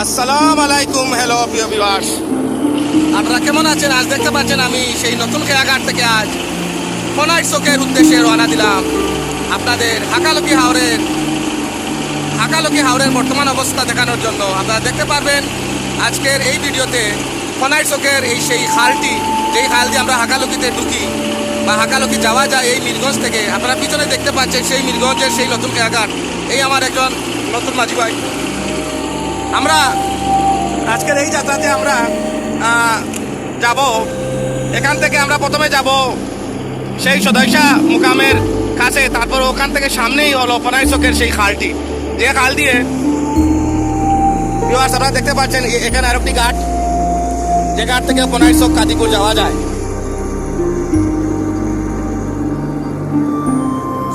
আসসালামু আলাইকুম। হ্যালো প্রিয় ভিউয়ার্স, আপনারা কেমন আছেন? আজ দেখতে পাচ্ছেন আমি সেই নতুন খেয়াঘাট থেকে আজ ফোনাইট চকের উদ্দেশ্যে রওনা দিলাম আপনাদের হাকালুকি হাওরের বর্তমান অবস্থা দেখানোর জন্য। আপনারা দেখতে পারবেন আজকের এই ভিডিওতে ফোনাইট চকের সেই খালটি, যেই খাল দিয়ে আমরা হাকালুকিতে ঢুকি বা হাকালুকি যাওয়া যায় এই মিরগঞ্জ থেকে। আপনারা পিছনে দেখতে পাচ্ছেন সেই মিরগঞ্জের সেই নতুন খেয়াঘাট। এই আমার একজন নতুন মাঝি ভাই। আমরা আজকের এই যাত্রাতে আমরা যাব, এখান থেকে আমরা প্রথমে যাব সেই সদাইসা মুকামের কাছে, তারপর ওখান থেকে সামনেই হলো ফোনাইট চকের সেই খালটি, যে খাল দিয়ে আপনারা দেখতে পাচ্ছেন এখানে আরেকটি ঘাট, যে ঘাট থেকে ফোনাইট চক কাদিপুর যাওয়া যায়।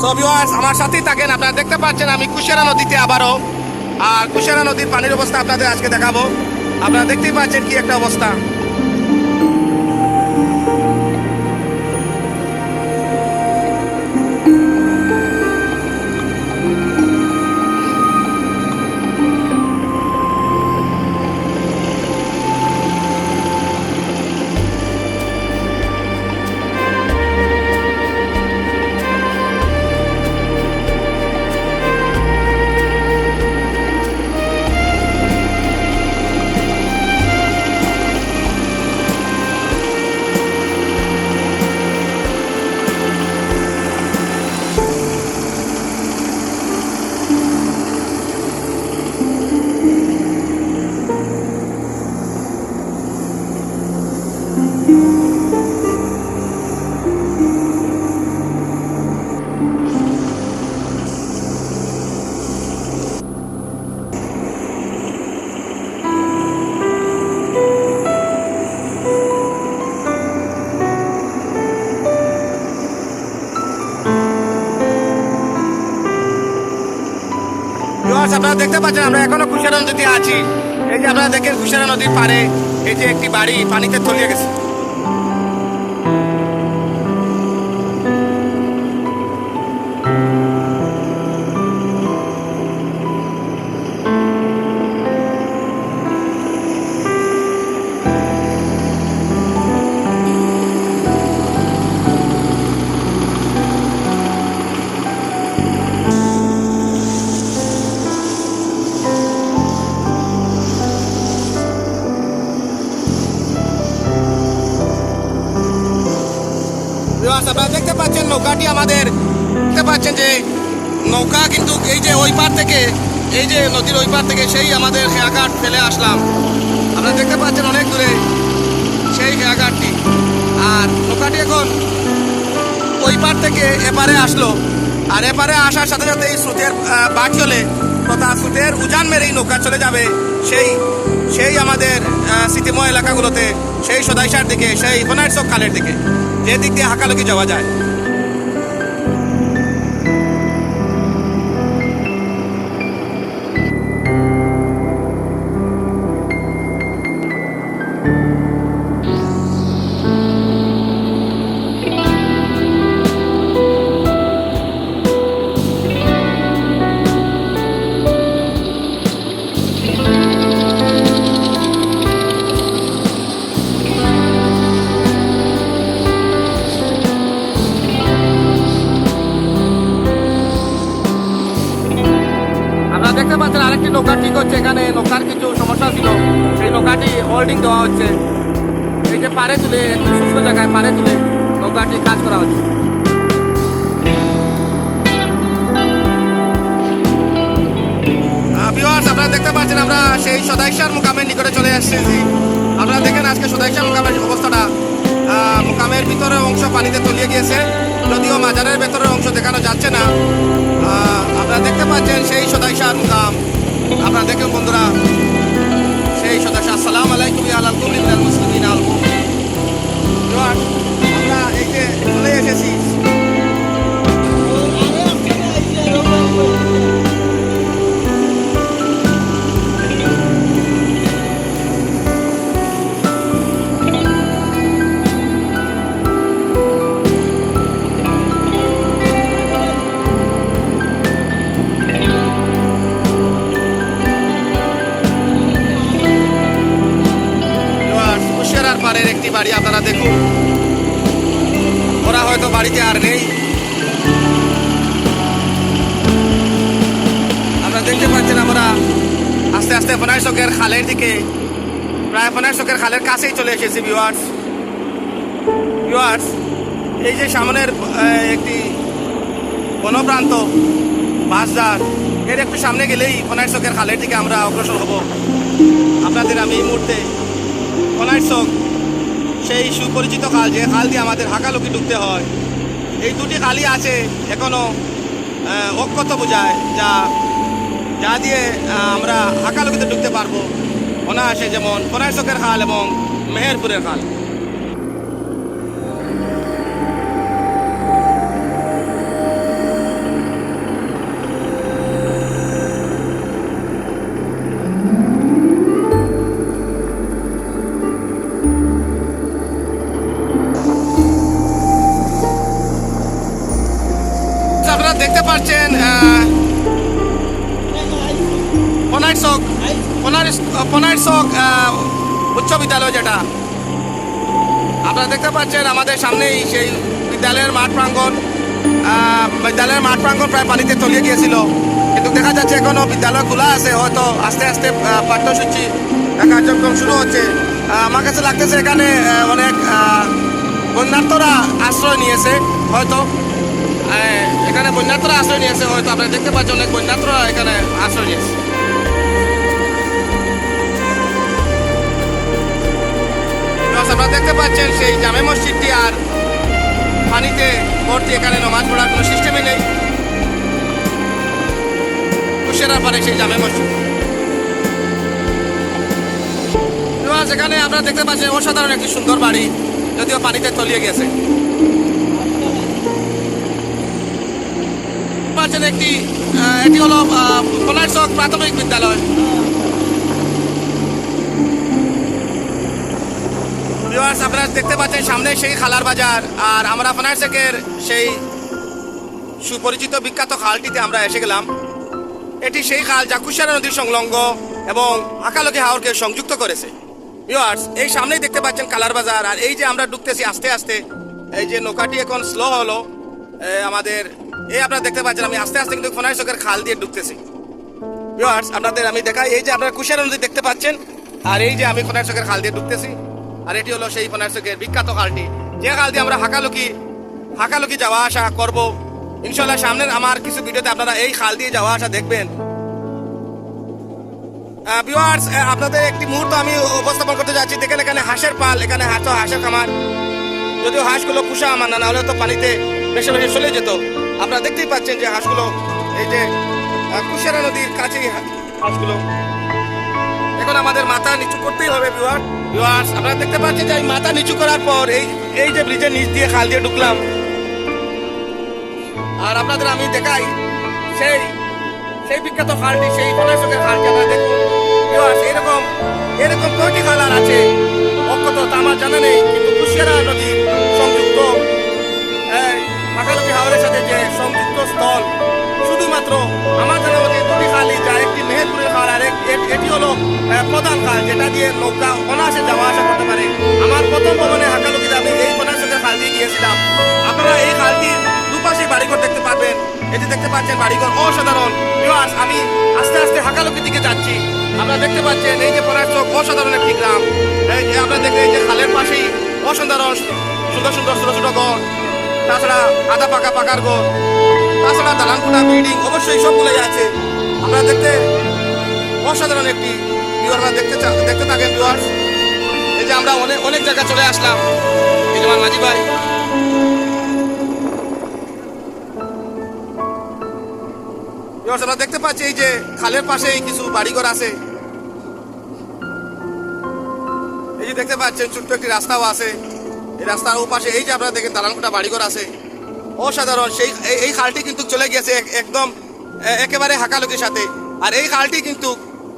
সো ভিউয়ার্স, আমার সাথেই থাকেন। আপনারা দেখতে পাচ্ছেন আমি কুশিয়ারা নদীতে আবারও, আর কুশিয়ারা নদীর পানির অবস্থা আপনাদের আজকে দেখাবো। আপনারা দেখতেই পাচ্ছেন কি একটা অবস্থা। আপনারা দেখতে পাচ্ছেন আমরা এখনো কুশিয়ারা নদীতে আছি। এই যে আপনারা দেখেন কুশিয়ারা নদীর পাড়ে এই যে একটি বাড়ি পানিতে তলিয়ে গেছে। আপনারা দেখতে পাচ্ছেন নৌকাটি আমাদের, দেখতে পাচ্ছেন যে নৌকা কিন্তু এই যে ওই পার থেকে, এই যে নদীর ওই পার থেকে সেই আমাদের খেয়াঘাট ফেলে আসলাম। আপনারা দেখতে পাচ্ছেন অনেক দূরে সেই খেয়াঘাটটি, আর নৌকাটি এখন ওই পার থেকে এপারে আসলো। আর এপারে আসার সাথে সাথে এই স্রোতের বাট চলে, তথা স্রোতের উজান মেরেই নৌকা চলে যাবে সেই আমাদের স্মৃতিময় এলাকাগুলোতে, সেই সদাইসার দিকে, সেই ফোনাইট চক খালের দিকে, যে দিক দিয়ে হাকালুকি যাওয়া যায়। দেখতে পাচ্ছেন আরেকটি নৌকা ঠিক হচ্ছে। এখানে নৌকার কিছু সমস্যা ছিল, এই নৌকাটি হোল্ডিং দেওয়া হচ্ছে। এই যে পারে তুলে, শুষ্ক জায়গায় পারে তুলে নৌকাটি কাজ করা হচ্ছে। আপনারা দেখতে পাচ্ছেন আমরা সেই সদাইসার মুকামের নিকটে চলে এসেছি। আপনারা দেখেন আজকে সদাইসার মুকামের অবস্থাটা, মুকামের ভিতরের অংশ পানিতে তলিয়ে গিয়েছে, যদিও মাজারের ভেতরের অংশ দেখানো যাচ্ছে না। আপনারা দেখতে পাচ্ছেন সেই সদাইসার মুকাম। আপনারা দেখেন বন্ধুরা সেই সদাইসা। আসসালামু আলাইকুম আলাল কুল্লি মিনাল মুসলিমিন আল আমরা এই যে চলে এসেছি। খালের একটি বাড়ি, আপনারা দেখুন। ওরা হয়তো বাড়িতে আর নেই। আপনারা দেখতে পাচ্ছেন আমরা আস্তে আস্তে ফনার চকের খালের দিকে, প্রায় ফনার চকের খালের কাছেই চলে এসেছি ভিউয়ার্স। এই যে সামনের একটি বনপ্রান্ত বাসদার, এর একটু সামনে গেলেই ফনার চকের খালের দিকে আমরা অগ্রসর হব। আপনাদের আমি এই মুহূর্তে ফনার চক, সেই সুপরিচিত খাল, যে খাল দিয়ে আমাদের হাকালুকি ঢুকতে হয়, এই দুটি খালই আছে এখনো অক্ষত বোঝায়, যা দিয়ে আমরা হাকালুকিতে ঢুকতে পারবো অনায়াসে, যেমন ফনার চকের খাল এবং মেহেরপুরের খাল। আপনারা দেখতে পাচ্ছেন ফনার চক উচ্চ বিদ্যালয়, যেটা আপনারা দেখতে পাচ্ছেন আমাদের সামনেই সেই বিদ্যালয়ের মাঠ প্রাঙ্গণ। বিদ্যালয়ের মাঠ প্রাঙ্গণ প্রায় পানিতে তলিয়ে গিয়েছিল, কিন্তু দেখা যাচ্ছে এখনো বিদ্যালয় খোলা আছে, হয়তো আস্তে আস্তে পাঠ্যসূচি কার্যক্রম শুরু হচ্ছে। আমার কাছে লাগতেছে এখানে অনেক বন্যার্থরা আশ্রয় নিয়েছে, হয়তো এখানে বন্যার্থরা আশ্রয় নিয়েছে, হয়তো আপনারা দেখতে পাচ্ছেন অনেক বন্যার্থরা এখানে আশ্রয় নিয়েছে। আপনারা দেখতে পাচ্ছেন সেই জামে মসজিদটি আর পানিতে ভর্তি, এখানে নামাজ পড়ার কোনো সিস্টেমই নেই। কুশিয়ারা পারে সেই জামে মসজিদ, এখানে আপনারা দেখতে পাচ্ছেন অসাধারণ একটি সুন্দর বাড়ি, যদিও পানিতে তলিয়ে গেছে। এটি হলো ফনার চক প্রাথমিক বিদ্যালয়। আপনারা দেখতে পাচ্ছেন সামনে সেই খালার বাজার, আর আমরা ফনার চকের সেই সুপরিচিত বিখ্যাত খালটিতে আমরা এসে গেলাম। এটি সেই খাল যা কুশিয়ারা নদীর সংলগ্ন এবং হাকালুকি হাওরকে সংযুক্ত করেছে। ভিউয়ার্স, এই সামনেই দেখতে পাচ্ছেন কালার বাজার, আর এই যে আমরা ঢুকতেছি আস্তে আস্তে, এই যে নৌকাটি এখন স্লো হলো আমাদের, এই আপনারা দেখতে পাচ্ছেন আমি আস্তে আস্তে কিন্তু ফনার চকের খাল দিয়ে ঢুকতেছি। ভিউয়ার্স, আপনাদের আমি দেখাই, এই যে আপনারা কুশিয়ারা নদী দেখতে পাচ্ছেন, আর এই যে আমি ফনার চকের খাল দিয়ে ঢুকতেছি, আর এটি হলো সেই ফনার চকের বিখ্যাত খালটি, যে খাল দিয়ে আমরা হাকালুকি যাওয়া আসা করব ইনশাল্লাহ। সামনের আমার কিছু ভিডিওতে আপনারা এই খাল দিয়ে যাওয়া আসা দেখবেন। ভিউয়ার্স, আপনাদের একটি মুহূর্ত আমি উপস্থাপন করতে যাচ্ছি। দেখেন এখানে হাঁসের পাল, এখানে হাঁসের খামার, যদিও হাঁসগুলো পুষা আমার না হলে তো পানিতে বেশি বেশি চলে যেত। আপনারা দেখতেই পাচ্ছেন যে হাঁসগুলো, এই যে কুশিয়ারা নদীর কাছেই হাঁসগুলো। এখন আমাদের মাথা নিচু করতেই হবে ভিউয়ার্স। আপনারা দেখতে পাচ্ছেন যে মাথা নিচু করার পর এই যে ব্রিজের নিচ দিয়ে খাল দিয়ে ঢুকলাম, আর আপনাদের আমি দেখাই সেই বিখ্যাত খালটি, সেই ফনার চকের খালটি। আপনারা দেখুন ভিউয়ার্স, এরকম কয়টি খাল আর আছে অক্ষত তা আমার জানা নেই, কিন্তু কুশিয়ারা নদী সংযুক্ত হাকালুকি হাওরের সাথে যে সংযুক্ত স্থল, শুধুমাত্র আমার জানা মতে দুটি খালই, যা একটি মেহেরপুরের খাল আর এটি হলো প্রধান খাল, যেটা দিয়ে নৌকা অনায়াসে যাওয়া আসা করতে পারে। আমার প্রথম ভ্রমণে হাকালুকিতে আমি এই ফনার চকের খাল দিয়ে গিয়েছিলাম। আপনারা এই খালটির দুপাশে বাড়িঘর দেখতে পাবেন, এটি দেখতে পাচ্ছেন বাড়িঘর অসাধারণ। ভিউয়ার্স, আমি আস্তে আস্তে হাকালুকির দিকে যাচ্ছি। আপনারা দেখতে পাচ্ছেন এই যে ফনার চক অসাধারণ একটি গ্রাম। আপনারা দেখবেন এই যে খালের পাশেই অসাধারণ সুন্দর সুন্দর ছোট ছোট ঘর, তাছাড়া আধা পাকার ঘর, তাছাড়া দালানকোঠা বিল্ডিং, অবশ্যই সবগুলোই আছে। আপনারা দেখতে অসাধারণ একটি ভিউ, আপনারা দেখতে থাকেন ভিউয়ার্স। এই যে আমরা অনেক জায়গা চলে আসলাম, এই যে আমার মাঝি ভাই। আমরা দেখতে পাচ্ছি এই যে খালের পাশে কিছু বাড়িঘর আছে, এই যে দেখতে পাচ্ছেন ছোট্ট একটি রাস্তাও আছে। এই রাস্তার ওপাশে এই যে আপনারা দেখেন দালানকোঠা বাড়িঘর আছে, অসাধারণ। এই খালটি কিন্তু চলে গেছে একদম একেবারে হাকালুকির সাথে, আর এই খালটি কিন্তু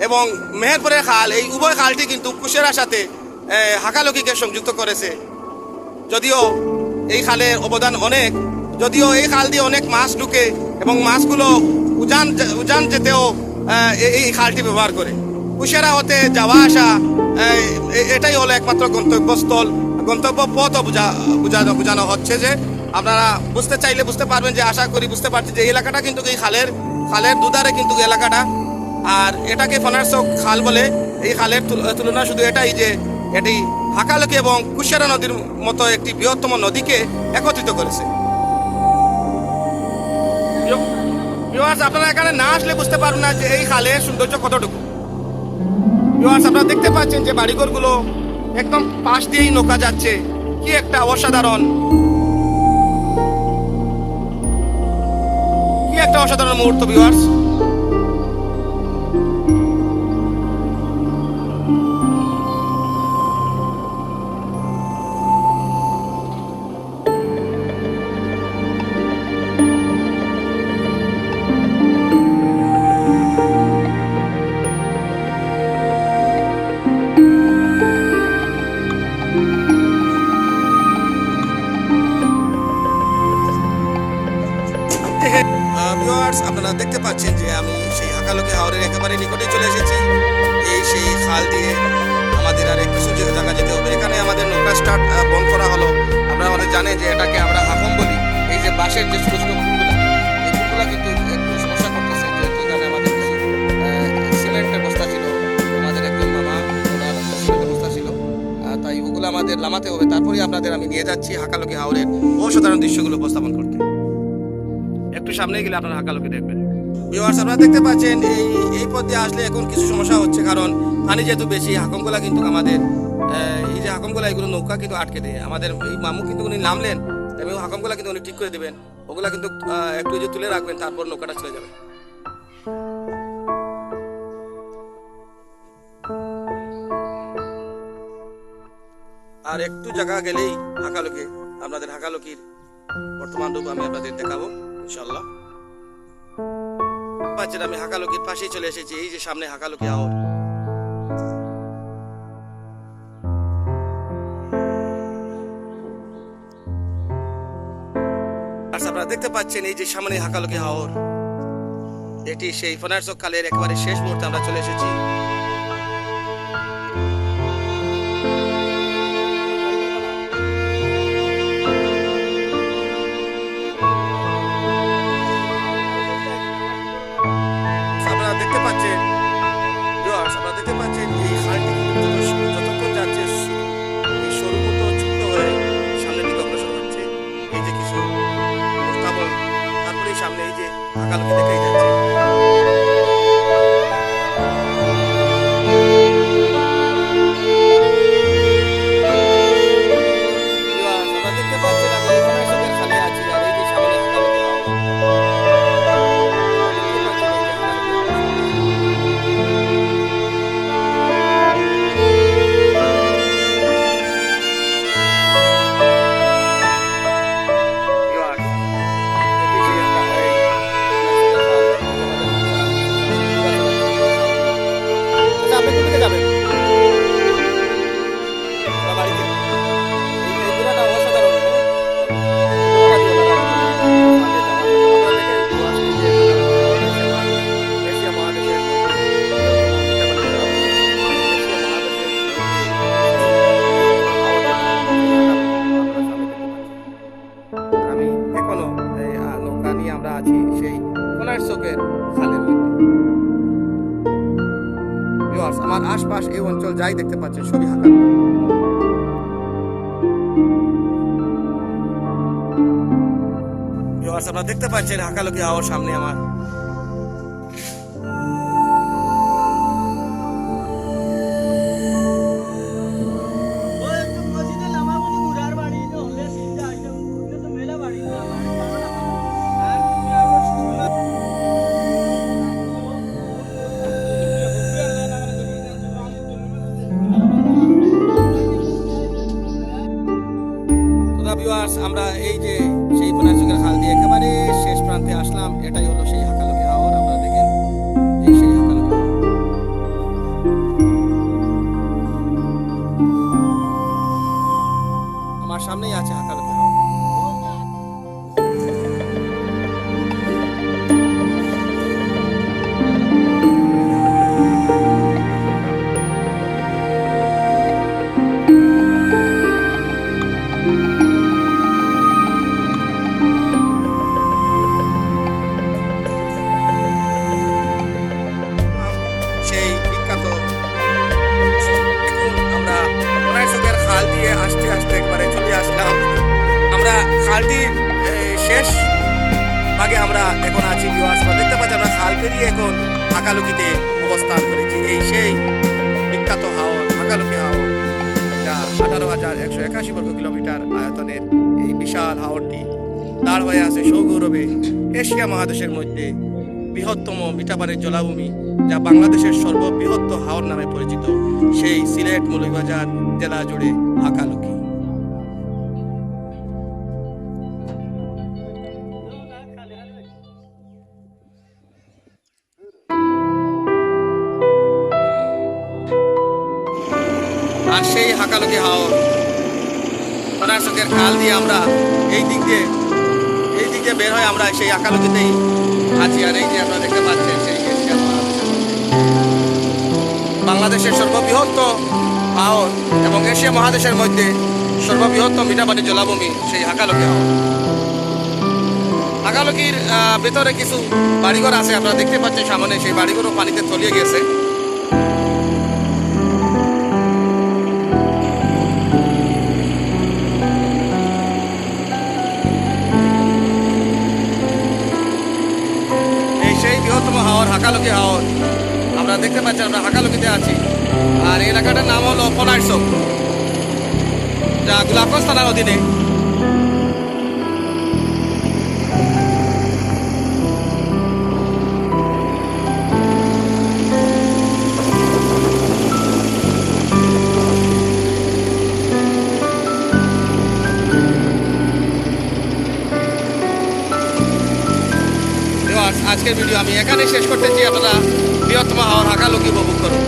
এবং মেহেরপুরের খাল, এই উভয় খালটি কিন্তু কুশিয়ারার সাথে হাকালুকিকে সংযুক্ত করেছে। যদিও এই খালের অবদান অনেক, যদিও এই খাল দিয়ে অনেক মাছ ঢুকে এবং মাছগুলো উজান যেতেও এই খালটি ব্যবহার করে। কুশিয়ারা হতে যাওয়া আসা এটাই হলো একমাত্র গন্তব্যস্থল, গন্তব্য পথও বোঝানো হচ্ছে। যে আপনারা বুঝতে চাইলে বুঝতে পারবেন, যে আশা করি বুঝতে পারছি যে এই এলাকাটা কিন্তু এই খালের দুধারে কিন্তু এলাকাটা। আর এটাকে ফনারচক খাল বলে। এই খালের তুলনা শুধু এটাই যে এটি হাকালুকি এবং কুশিয়ারা নদীর মতো একটি বৃহত্তম নদীকে একত্রিত করেছে। ভিউয়ার্স, আপনারা এখানে না আসলে বুঝতে পারবেন না যে এই খালের সৌন্দর্য কতটুকু। ভিউয়ার্স, আপনারা দেখতে পাচ্ছেন যে বাড়িঘরগুলো একদম পাশ দিয়েই নৌকা যাচ্ছে। কি একটা অসাধারণ মুহূর্ত ভিউয়ার্স। ভিউয়ার্স, আপনারা দেখতে পাচ্ছেন যে আমি সেই হাকালুকি হাওরের একেবারে নিকটে চলে এসেছি। এই সেই খাল দিয়ে আমাদের আর কিছু জায়গা যেতে হবে। এখানে আমাদের নৌকা স্টার্ট বন্ধ করা হলো। আপনারা আমাদের জানেন যে এটাকে আমরা হাকম বলি। এই যে বাঁশের যে ছোটো ছোটো ফুলগুলো, এই ফুলগুলো কিন্তু একটু সমস্যা করতেছে। যে এখানে আমাদের কিছু সিমেন্টের বস্তা ছিল, আমাদের একজন মামা ওনার সিমেন্টের বস্তা ছিল, তাই ওগুলো আমাদের নামাতে হবে। তারপরেই আপনাদের আমি নিয়ে যাচ্ছি হাকালুকি হাওরের অসাধারণ দৃশ্যগুলো উপস্থাপন করতে। একটু সামনে গেলে আপনারা হাকালুকি দেখবেন। ভিউয়ার্স, আপনারা দেখতে পাচ্ছেন এই পথ দিয়ে আসলে এখন কিছু সমস্যা হচ্ছে, কারণ পানি যেহেতু বেশি। হাকমগুলা কিন্তু আমাদের এই যে হাকমগুলা, এগুলো নৌকা কিন্তু আটকে দেয়। আমাদের এই মামু কিন্তু উনি নামলেন, তবে হাকমগুলা কিন্তু উনি ঠিক করে দেবেন। ওগুলা কিন্তু একটু যে তুলে রাখবেন, তারপর নৌকাটা চলে যাবে। আর একটু জায়গা গেলেই হাকালুকি, আপনাদের হাকালুকির বর্তমান রূপ আমি আপনাদের দেখাবো ইনশাআল্লাহ। পাচ্ছেন আমি হাকালুকির পাশেই চলে এসেছি। এই যে সামনে হাকালুকি হাওর। আপনারা দেখতে পাচ্ছেন এই যে সামনে হাকালুকি হাওর। এটি সেই ফনারচক খালের একেবারে শেষ মুহূর্তে আমরা চলে এসেছি। দেখতে পাচ্ছেন এই খালটি যতক্ষণ যাচ্ছে এই সরু মতো ছোট্ট হয়ে সামনের দিকে অগ্রসর হচ্ছে। এই যে কিছু উপস্থাপন, তারপরে সামনে এই যে হাকালুকি দেখাই যাচ্ছে। আপনারা দেখতে পাচ্ছেন আমি ফনারচকের খালে আছি। আর এই যে সামনে হাকালুকি হাওর। আপনি কোথা থেকে যাবেন? বাড়িতে। এই পুরাটা অসাধারণ। এশিয়া মহাদেশের আমি এখনো নৌকা নিয়ে আমরা আছি সেই ফনারচকের খালের মধ্যে। আমার আশপাশ এই অঞ্চল যাই দেখতে পাচ্ছেন সবই হাকালুকি। আপনারা দেখতে পাচ্ছেন হাকালুকি হাওর সামনে আমার। আমরা এই যে সেই ফনারচকের খাল দিয়ে একেবারে শেষ প্রান্তে আসলাম। এটাই হলো সেই হাকালুকি। আমরা খালটির শেষ ভাগে আমরা এখন আছি ভিউয়ার্স। দেখতে পাচ্ছি আমরা খাল পেরিয়ে এখন হাকালুকিতে অবস্থান করেছি। এই সেই বিখ্যাত হাওর হাকালুকি হাওর, যা 18,181 বর্গ কিলোমিটার আয়তনের এই বিশাল হাওরটি দাঁড় হয়ে আছে সৌগৌরবে এশিয়া মহাদেশের মধ্যে বৃহত্তম মিঠাপানির জলাভূমি, যা বাংলাদেশের সর্ববৃহৎ হাওর নামে পরিচিত, সেই সিলেট মৌলভীবাজার জেলা জুড়ে হাকালুকি। আর সেই হাকালুকি হাওর কনারচকের খাল দিয়ে আমরা এই দিক দিয়ে বের হয়ে আমরা সেই হাকালুকিতেই আছি। আর এই যে আপনারা দেখতে পাচ্ছেন সেই এশিয়া বাংলাদেশের সর্ববৃহৎ হাওর এবং এশিয়া মহাদেশের মধ্যে সর্ববৃহৎ মিঠাপানির জলাভূমি সেই হাকালুকি হাওর। হাকালুকির ভেতরে কিছু বাড়িঘর আছে, আপনারা দেখতে পাচ্ছেন সামনে, সেই বাড়িঘরও পানিতে তলিয়ে গেছে। সেই বৃহত্তম হাওর হাকালুকি হাওর, আমরা দেখতে পাচ্ছি আমরা হাকালুকিতে আছি। আর এই এলাকাটার নাম হলো কনারচক, যা গোলাপগঞ্জ থানার অধীনে। আজকের ভিডিও আমি এখানে শেষ করতেছি। আপনারা বৃহত্তম হাওর হাকালুকি উপভোগ করুন।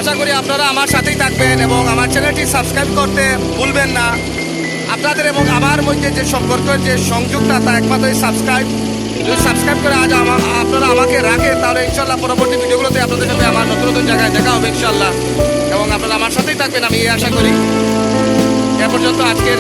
আশা করি আপনারা আমার সাথেই থাকবেন এবং আমার চ্যানেলটি সাবস্ক্রাইব করতে ভুলবেন না। আপনাদের এবং আমার মধ্যে যে সম্পর্কের যে সংযোগটা, তা একমাত্র সাবস্ক্রাইব। যদি সাবস্ক্রাইব করে আজ আপনারা আমাকে রাখেন, তাহলে ইনশাল্লাহ পরবর্তী ভিডিওগুলোতে আপনাদের সাথে আমার নতুন নতুন জায়গায় দেখা হবে ইনশাল্লাহ, এবং আপনারা আমার সাথেই থাকবেন আমি এই আশা করি। এ পর্যন্ত আজকের